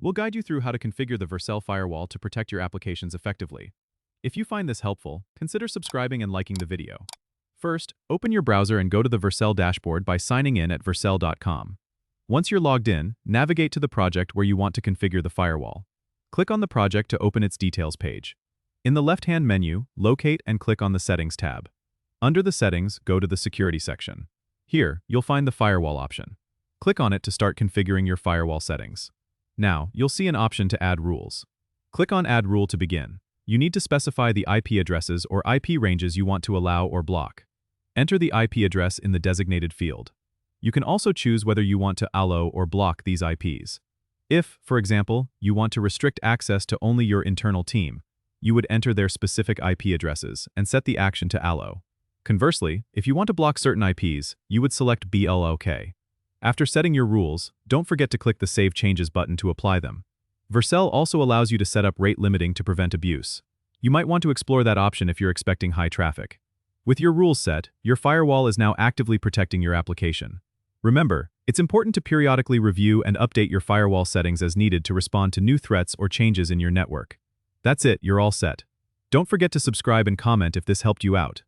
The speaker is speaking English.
We'll guide you through how to configure the Vercel Firewall to protect your applications effectively. If you find this helpful, consider subscribing and liking the video. First, open your browser and go to the Vercel dashboard by signing in at vercel.com. Once you're logged in, navigate to the project where you want to configure the firewall. Click on the project to open its details page. In the left-hand menu, locate and click on the Settings tab. Under the Settings, go to the Security section. Here, you'll find the Firewall option. Click on it to start configuring your firewall settings. Now, you'll see an option to add rules. Click on Add Rule to begin. You need to specify the IP addresses or IP ranges you want to allow or block. Enter the IP address in the designated field. You can also choose whether you want to allow or block these IPs. If, for example, you want to restrict access to only your internal team, you would enter their specific IP addresses and set the action to allow. Conversely, if you want to block certain IPs, you would select BLOK. After setting your rules, don't forget to click the Save Changes button to apply them. Vercel also allows you to set up rate limiting to prevent abuse. You might want to explore that option if you're expecting high traffic. With your rules set, your firewall is now actively protecting your application. Remember, it's important to periodically review and update your firewall settings as needed to respond to new threats or changes in your network. That's it, you're all set. Don't forget to subscribe and comment if this helped you out.